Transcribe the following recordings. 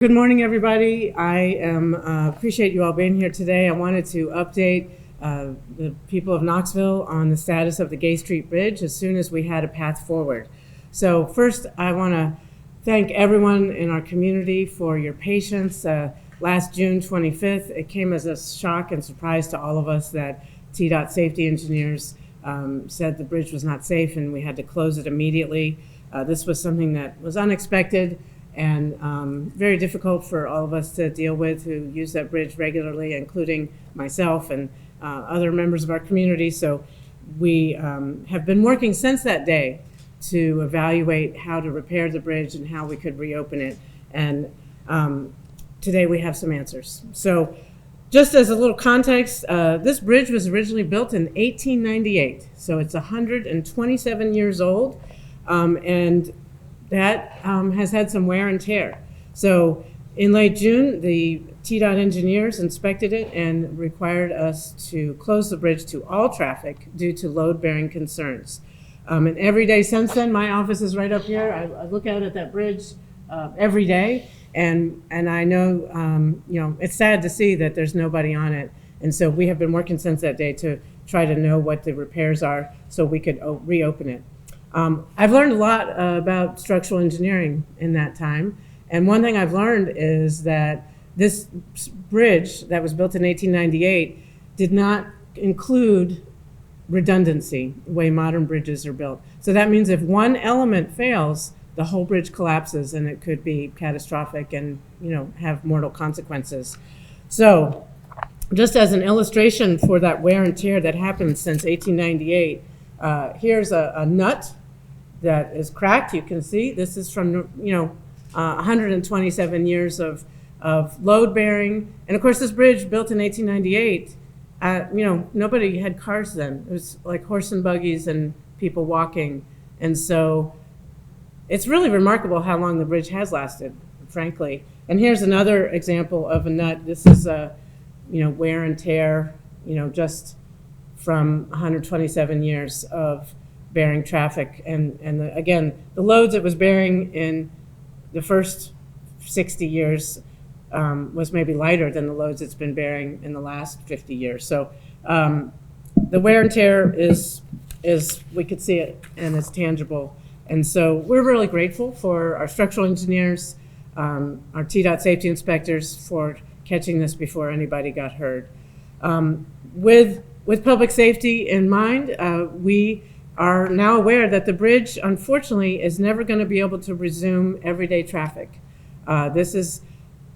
Good morning, everybody. I appreciate you all being here today. I wanted to update the people of Knoxville on the status of the GayStBridge as soon as we had a path forward. So first, I want to thank everyone in our community for your patience. Last June 25th, it came as a shock and surprise to all of us that TDOT safety engineers said the bridge was not safe and we had to close it immediately. This was something that was unexpected and very difficult for all of us to deal with who use that bridge regularly, including myself and other members of our community. So we have been working since that day to evaluate how to repair the bridge and how we could reopen it. And today we have some answers. So just as a little context, this bridge was originally built in 1898. So it's 127 years old. And that has had some wear and tear. So in late June, the TDOT engineers inspected it and required us to close the bridge to all traffic due to load-bearing concerns. And every day since then, my office is right up here. I look out at that bridge every day, and I know, it's sad to see that there's nobody on it. And so we have been working since that day to try to know what the repairs are so we could reopen it. I've learned a lot about structural engineering in that time, and one thing I've learned is that this bridge that was built in 1898 did not include redundancy, the way modern bridges are built. So that means if one element fails, the whole bridge collapses and it could be catastrophic and have mortal consequences. So just as an illustration for that wear and tear that happened since 1898, here's a nut that is cracked. You can see this is from 127 years of load bearing. And of course, this bridge built in 1898. Nobody had cars then. It was like horse and buggies and people walking. And so it's really remarkable how long the bridge has lasted, frankly. And here's another example of a nut. This is wear and tear, just from 127 years of bearing traffic. And again, the loads it was bearing in the first 60 years was maybe lighter than the loads it's been bearing in the last 50 years. So the wear and tear is we could see it and it's tangible. And so we're really grateful for our structural engineers, our TDOT safety inspectors for catching this before anybody got hurt. With public safety in mind, we are now aware that the bridge, unfortunately, is never going to be able to resume everyday traffic. This is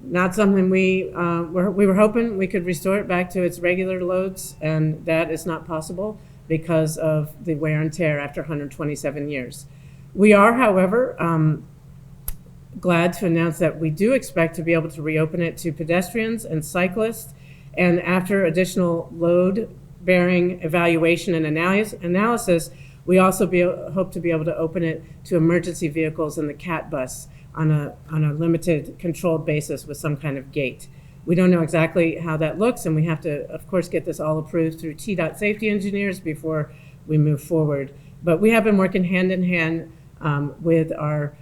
not something we were hoping we could restore it back to its regular loads, and that is not possible because of the wear and tear after 127 years. We are, however, glad to announce that we do expect to be able to reopen it to pedestrians and cyclists, and after additional load-bearing evaluation and analysis, we also hope to be able to open it to emergency vehicles and the CAT bus on a limited controlled basis with some kind of gate. We don't know exactly how that looks, and we have to, of course, get this all approved through TDOT safety engineers before we move forward. But we have been working hand in hand with our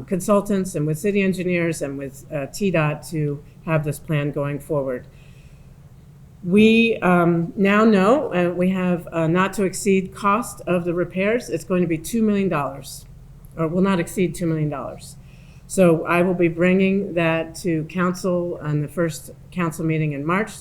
consultants and with city engineers and with TDOT to have this plan going forward. We now know we have not to exceed cost of the repairs. It's going to be $2 million, or will not exceed $2 million. So I will be bringing that to council on the first council meeting in March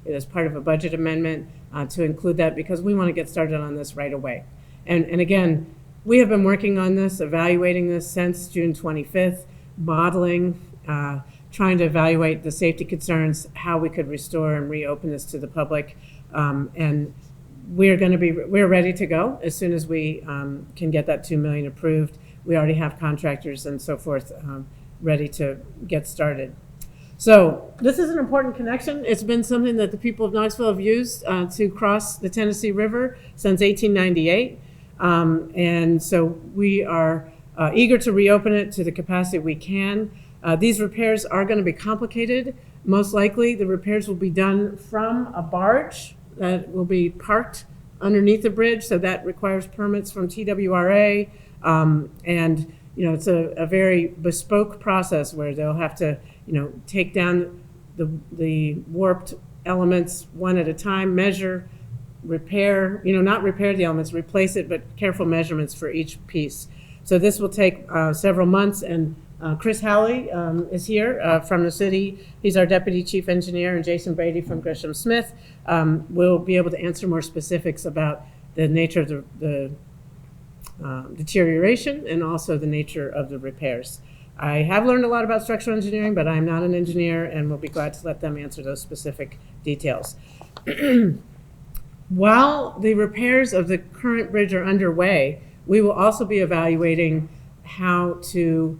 as part of a budget amendment to include that, because we want to get started on this right away. And again, we have been working on this, evaluating this since June 25th, modeling, trying to evaluate the safety concerns, how we could restore and reopen this to the public. And we're ready to go as soon as we can get that $2 million approved. We already have contractors and so forth ready to get started. So this is an important connection. It's been something that the people of Knoxville have used to cross the Tennessee River since 1898. And so we are eager to reopen it to the capacity we can. These repairs are going to be complicated. Most likely the repairs will be done from a barge that will be parked underneath the bridge, so that requires permits from TWRA. And it's a very bespoke process where they'll have to take down the warped elements one at a time, measure, repair, not repair the elements, replace it, but careful measurements for each piece. So this will take several months, and Chris Howley is here from the city. He's our Deputy Chief Engineer, and Jason Brady from Gresham Smith will be able to answer more specifics about the nature of the deterioration and also the nature of the repairs. I have learned a lot about structural engineering, but I'm not an engineer, and we'll be glad to let them answer those specific details. While the repairs of the current bridge are underway, we will also be evaluating how to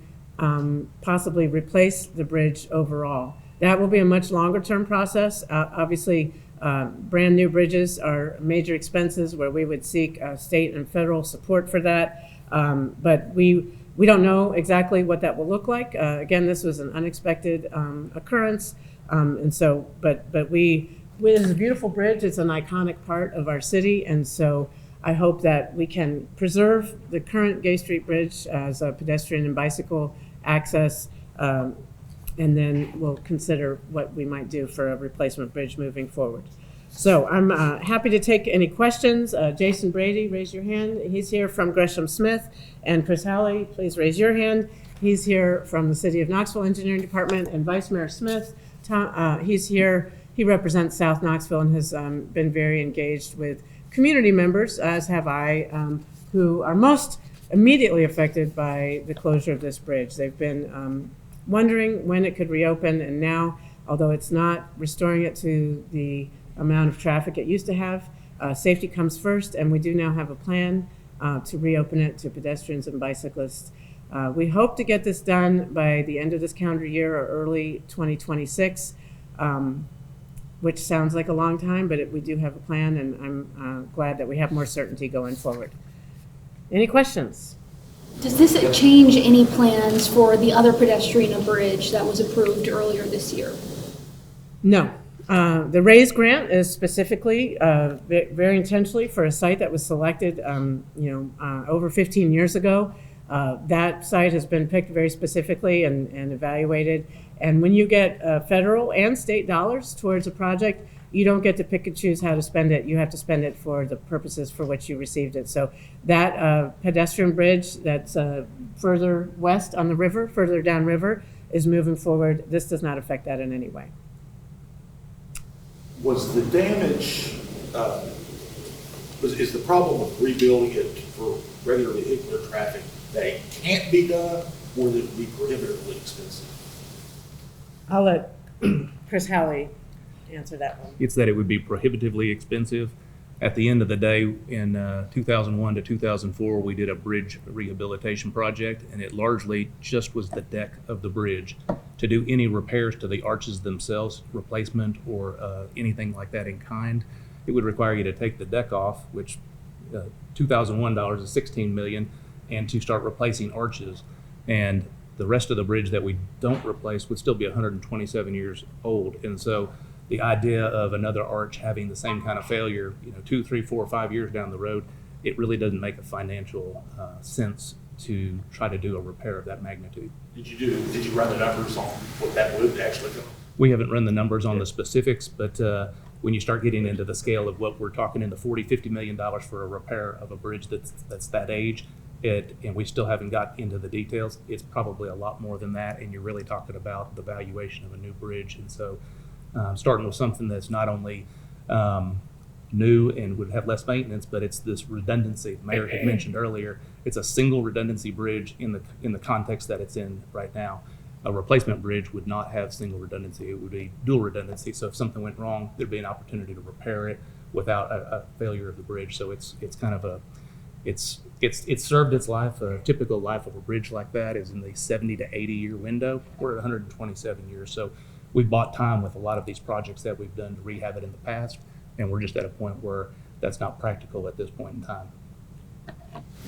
possibly replace the bridge overall. That will be a much longer term process. Obviously, brand new bridges are major expenses where we would seek state and federal support for that. But we don't know exactly what that will look like. Again, this was an unexpected occurrence. And so, but this is a beautiful bridge. It's an iconic part of our city. And so I hope that we can preserve the current Gay Street Bridge as a pedestrian and bicycle access. And then we'll consider what we might do for a replacement bridge moving forward. So I'm happy to take any questions. Jason Brady, raise your hand. He's here from Gresham Smith. And Chris Howley, please raise your hand. He's here from the City of Knoxville Engineering Department. And Vice Mayor Smith, he's here. He represents South Knoxville and has been very engaged with community members, as have I, who are most immediately affected by the closure of this bridge. They've been wondering when it could reopen, and now, although it's not restoring it to the amount of traffic it used to have, safety comes first, and we do now have a plan to reopen it to pedestrians and bicyclists. We hope to get this done by the end of this calendar year or early 2026, which sounds like a long time, but we do have a plan, and I'm glad that we have more certainty going forward. Any questions? Does this change any plans for the other pedestrian bridge that was approved earlier this year? No. The RAISE grant is specifically, very intentionally, for a site that was selected, over 15 years ago. That site has been picked very specifically and evaluated. And when you get federal and state dollars towards a project, you don't get to pick and choose how to spend it. You have to spend it for the purposes for which you received it. So that pedestrian bridge that's further west on the river, further downriver, is moving forward. This does not affect that in any way. Was the damage, is the problem with rebuilding it for regular vehicular traffic that it can't be done, or that it would be prohibitively expensive? I'll let Chris Howley answer that one. It's that it would be prohibitively expensive. At the end of the day, in 2001 to 2004, we did a bridge rehabilitation project, and it largely just was the deck of the bridge. To do any repairs to the arches themselves, replacement or anything like that in kind, it would require you to take the deck off, which $2001 is $16 million, and to start replacing arches. And the rest of the bridge that we don't replace would still be 127 years old. And so the idea of another arch having the same kind of failure, 2, 3, 4, 5 years down the road, it really doesn't make a financial sense to try to do a repair of that magnitude. Did you run the numbers on what that would actually go? We haven't run the numbers on the specifics, but when you start getting into the scale of what we're talking in the $40, $50 million for a repair of a bridge that's that age, and we still haven't got into the details, it's probably a lot more than that, and you're really talking about the valuation of a new bridge. And so starting with something that's not only new and would have less maintenance, but it's this redundancy. The mayor had mentioned earlier, it's a single redundancy bridge in the context that it's in right now. A replacement bridge would not have single redundancy, it would be dual redundancy. So if something went wrong, there'd be an opportunity to repair it without a failure of the bridge. So it's kind of it's served its life. A typical life of a bridge like that is in the 70 to 80 year window. We're at 127 years. So we've bought time with a lot of these projects that we've done to rehab it in the past, and we're just at a point where that's not practical at this point in time.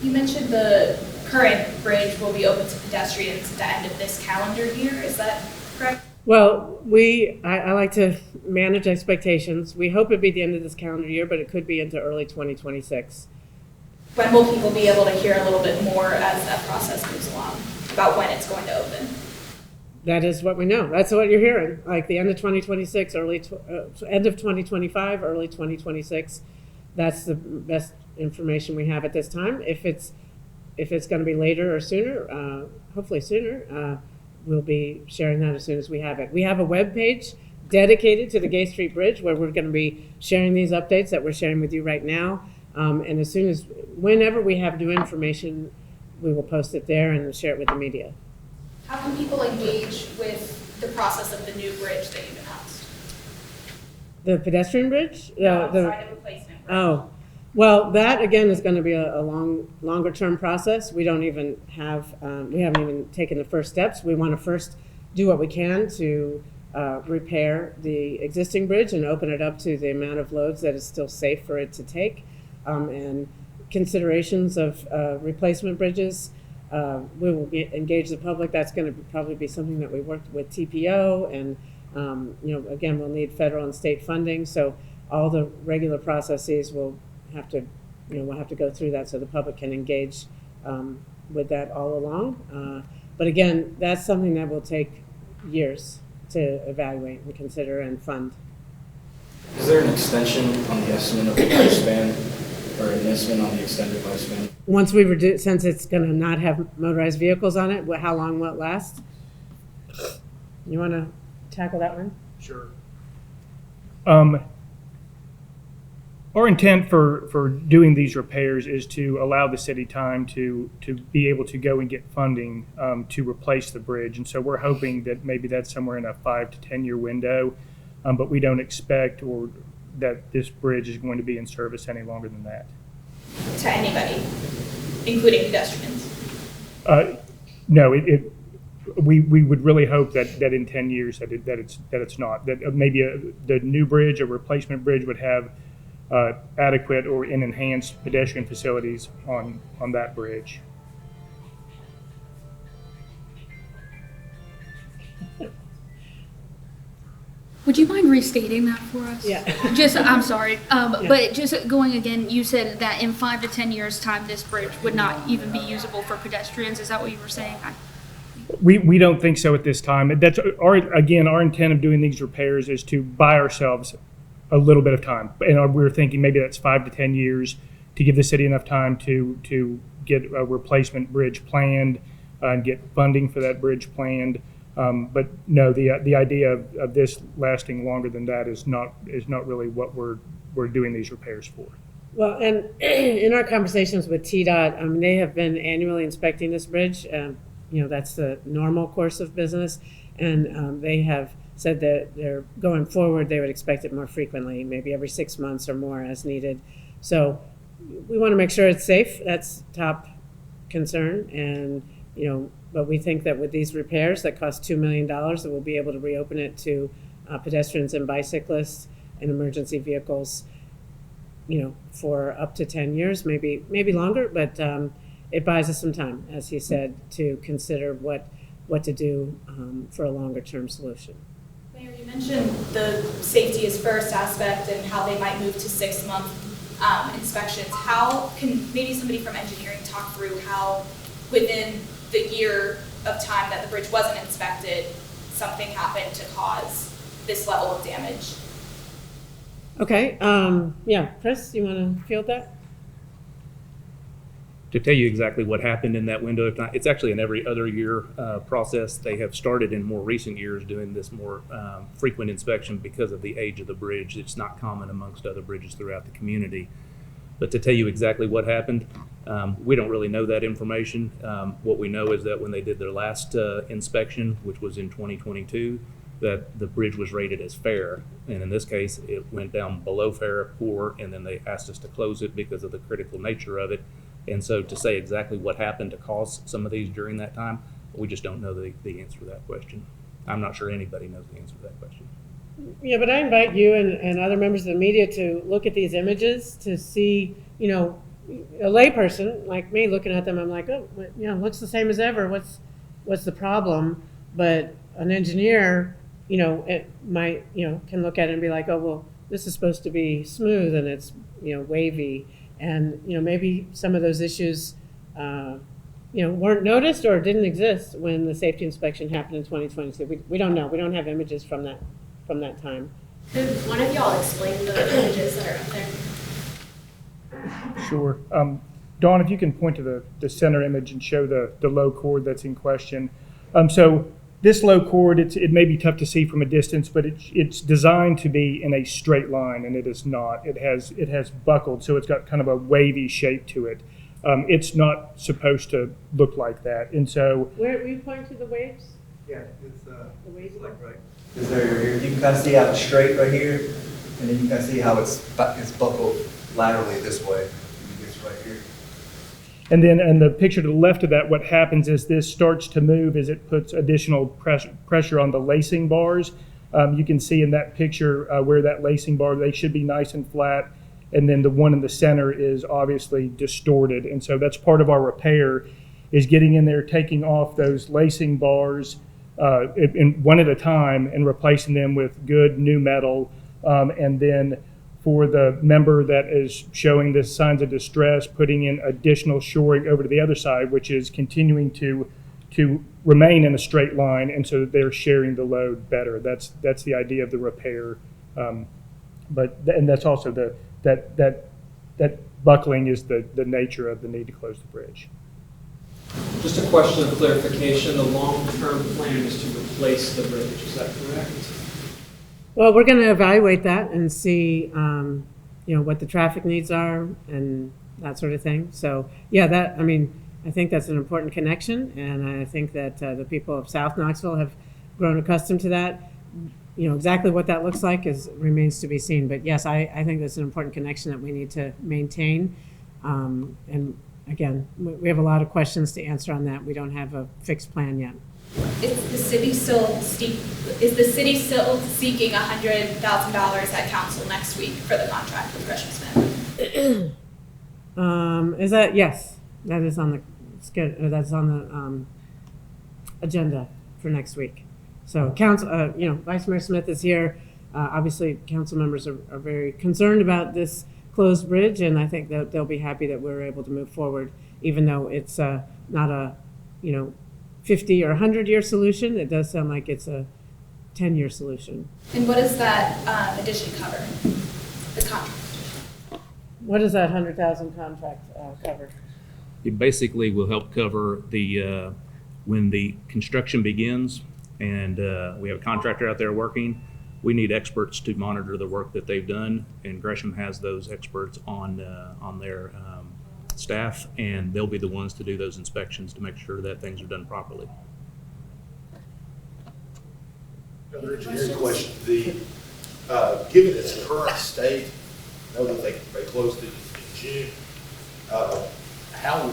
You mentioned the current bridge will be open to pedestrians at the end of this calendar year. Is that correct? Well, I like to manage expectations. We hope it'd be the end of this calendar year, but it could be into early 2026. When will people be able to hear a little bit more as that process moves along about when it's going to open? That is what we know. That's what you're hearing, like the end of 2026, end of 2025, early 2026. That's the best information we have at this time. If it's going to be later or sooner, hopefully sooner, we'll be sharing that as soon as we have it. We have a web page dedicated to the Gay Street Bridge where we're going to be sharing these updates that we're sharing with you right now. And as soon as, whenever we have new information, we will post it there and share it with the media. How can people engage with the process of the new bridge that you've announced? The pedestrian bridge? Sorry, the replacement bridge. Oh, well, that again is going to be a longer term process. We don't even have, we haven't even taken the first steps. We want to first do what we can to repair the existing bridge and open it up to the amount of loads that is still safe for it to take. And considerations of replacement bridges, we will engage the public. That's going to probably be something that we worked with TPO, and again, we'll need federal and state funding. So all the regular processes will have to, we'll have to go through that so the public can engage with that all along. But again, that's something that will take years to evaluate and consider and fund. Is there an extension on the estimate of the lifespan, or an estimate on the extended lifespan? Once we reduce, since it's going to not have motorized vehicles on it, how long will it last? You want to tackle that one? Sure. Our intent for doing these repairs is to allow the city time to be able to go and get funding to replace the bridge. And so we're hoping that maybe that's somewhere in a 5 to 10 year window, but we don't expect that this bridge is going to be in service any longer than that. To anybody, including pedestrians? No, we would really hope that in 10 years that it's not. That maybe the new bridge, a replacement bridge, would have adequate or enhanced pedestrian facilities on that bridge. Would you mind restating that for us? Yeah. I'm sorry, but just going again, you said that in 5 to 10 years' time, this bridge would not even be usable for pedestrians. Is that what you were saying? We don't think so at this time. That's our intent of doing these repairs is to buy ourselves a little bit of time, and we're thinking maybe that's 5 to 10 years to give the city enough time to get a replacement bridge planned and get funding for that bridge planned. But no, the idea of this lasting longer than that is not really what we're doing these repairs for. Well, and in our conversations with TDOT, I mean, they have been annually inspecting this bridge. That's the normal course of business, and they have said that they're going forward, they would expect it more frequently, maybe every 6 months or more as needed. So we want to make sure it's safe. That's top concern. And, but we think that with these repairs that cost $2 million, that we'll be able to reopen it to pedestrians and bicyclists and emergency vehicles, for up to 10 years, maybe longer, but it buys us some time, as he said, to consider what to do for a longer term solution. Mayor, you mentioned the safety is first aspect and how they might move to 6-month inspections. How can maybe somebody from engineering talk through how within the year of time that the bridge wasn't inspected, something happened to cause this level of damage? Okay, Chris, you want to field that? To tell you exactly what happened in that window of time, it's actually an every other year process. They have started in more recent years doing this more frequent inspection because of the age of the bridge. It's not common amongst other bridges throughout the community. But to tell you exactly what happened, we don't really know that information. What we know is that when they did their last inspection, which was in 2022, that the bridge was rated as fair. And in this case, it went down below fair, poor, and then they asked us to close it because of the critical nature of it. And so to say exactly what happened to cause some of these during that time, we just don't know the answer to that question. I'm not sure anybody knows the answer to that question. Yeah, but I invite you and other members of the media to look at these images to see, a layperson like me looking at them, I'm like, oh, looks the same as ever. What's the problem? But an engineer, it might, can look at it and be like, oh, well, this is supposed to be smooth and it's, wavy. And, maybe some of those issues, weren't noticed or didn't exist when the safety inspection happened in 2022. We don't know. We don't have images from that time. Could one of y'all explain the images that are up there? Sure. Dawn, if you can point to the center image and show the low chord that's in question. So this low chord, it may be tough to see from a distance, but it's designed to be in a straight line, and it is not. It has buckled, so it's got kind of a wavy shape to it. It's not supposed to look like that, and so. Where we point to the waves? Yeah, it's The waves? like right. Is there? You can kind of see how it's straight right here, and then you can kind of see how it's buckled laterally this way. It's right here. And then in the picture to the left of that, what happens is this starts to move as it puts additional pressure on the lacing bars. You can see in that picture where that lacing bar, they should be nice and flat. And then the one in the center is obviously distorted. And so that's part of our repair, is getting in there, taking off those lacing bars one at a time and replacing them with good new metal. And then for the member that is showing the signs of distress, putting in additional shoring over to the other side, which is continuing to remain in a straight line, and so that they're sharing the load better. That's the idea of the repair. And that's also that buckling is the nature of the need to close the bridge. Just a question of clarification. The long-term plan is to replace the bridge. Is that correct? Well, we're going to evaluate that and see, what the traffic needs are and that sort of thing. So, yeah, I think that's an important connection, and I think that the people of South Knoxville have grown accustomed to that. Exactly what that looks like remains to be seen. But yes, I think that's an important connection that we need to maintain. And again, we have a lot of questions to answer on that. We don't have a fixed plan yet. Is the city still seeking $100,000 at council next week for the contract with Gresham Smith? Yes, that is on the schedule. That's on the agenda for next week. So council, Vice Mayor Smith is here. Obviously, council members are very concerned about this closed bridge, and I think that they'll be happy that we're able to move forward, even though it's not a 50 or 100-year solution. It does sound like it's a 10-year solution. And what does that addition cover? The contract. What does that 100,000 contract cover? It basically will help cover the when the construction begins and we have a contractor out there working. We need experts to monitor the work that they've done, and Gresham has those experts on their staff, and they'll be the ones to do those inspections to make sure that things are done properly. Another engineering question. Given its current state, I know that they closed it in June. How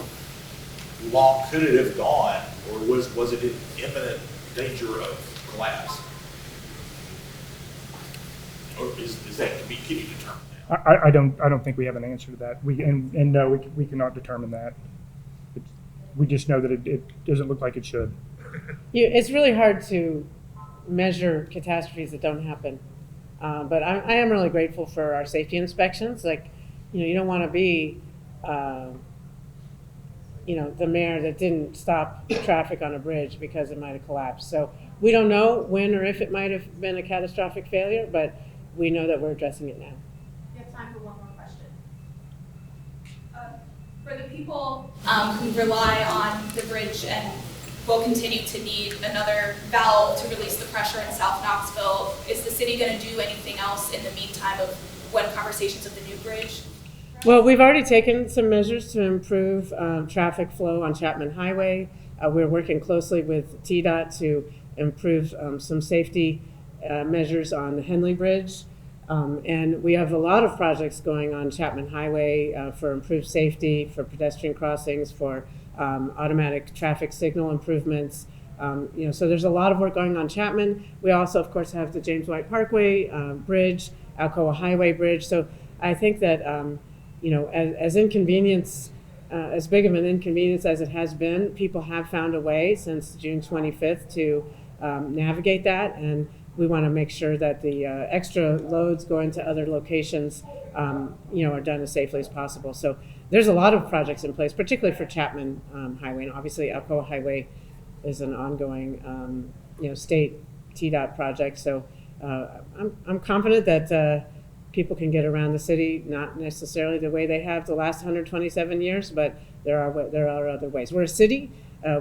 long could it have gone, or was it in imminent danger of collapse? Or is that can you determine that? I don't think we have an answer to that. No, we cannot determine that. We just know that it doesn't look like it should. It's really hard to measure catastrophes that don't happen. But I am really grateful for our safety inspections. Like, you don't want to be, the mayor that didn't stop traffic on a bridge because it might have collapsed. So we don't know when or if it might have been a catastrophic failure, but we know that we're addressing it now. We have time for one more question. For the people who rely on the bridge and will continue to need another valve to release the pressure in South Knoxville, is the city going to do anything else in the meantime of when conversations of the new bridge? Well, we've already taken some measures to improve traffic flow on Chapman Highway. We're working closely with TDOT to improve some safety measures on the Henley Bridge. And we have a lot of projects going on Chapman Highway for improved safety, for pedestrian crossings, for automatic traffic signal improvements. So there's a lot of work going on Chapman. We also, of course, have the James White Parkway Bridge, Alcoa Highway Bridge. So I think that, as inconvenience, as big of an inconvenience as it has been, people have found a way since June 25th to navigate that. And we want to make sure that the extra loads going to other locations, are done as safely as possible. So there's a lot of projects in place, particularly for Chapman Highway, and obviously Alcoa Highway is an ongoing, state TDOT project. So I'm confident that people can get around the city, not necessarily the way they have the last 127 years, but there are other ways. We're a city.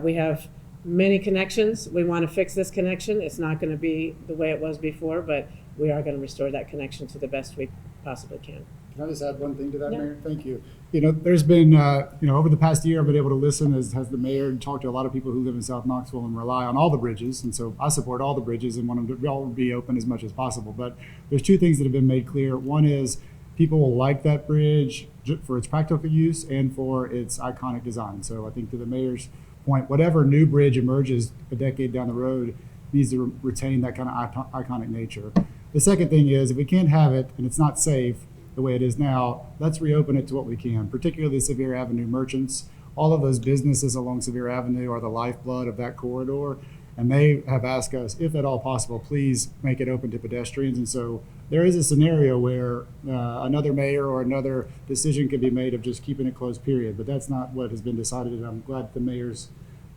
We have many connections. We want to fix this connection. It's not going to be the way it was before, but we are going to restore that connection to the best we possibly can. Can I just add one thing to that, Yeah. Mayor? Thank you. There's been, over the past year, I've been able to listen as the mayor and talk to a lot of people who live in South Knoxville and rely on all the bridges. And so I support all the bridges and want them to all be open as much as possible. But there's two things that have been made clear. One is people will like that bridge for its practical use and for its iconic design. So I think to the mayor's point, whatever new bridge emerges a decade down the road needs to retain that kind of iconic nature. The second thing is if we can't have it and it's not safe the way it is now, let's reopen it to what we can, particularly Sevier Avenue merchants. All of those businesses along Sevier Avenue are the lifeblood of that corridor, and they have asked us, if at all possible, please make it open to pedestrians. And so there is a scenario where another mayor or another decision can be made of just keeping it closed, period. But that's not what has been decided, and I'm glad the mayor's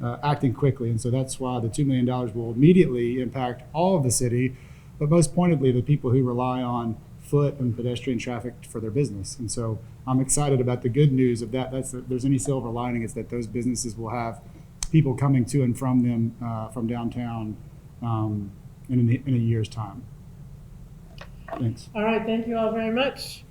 acting quickly. And so that's why the $2 million will immediately impact all of the city, but most pointedly the people who rely on foot and pedestrian traffic for their business. And so I'm excited about the good news of that. If there's any silver lining, it's that those businesses will have people coming to and from them from downtown in a year's time. Thanks. All right, thank you all very much.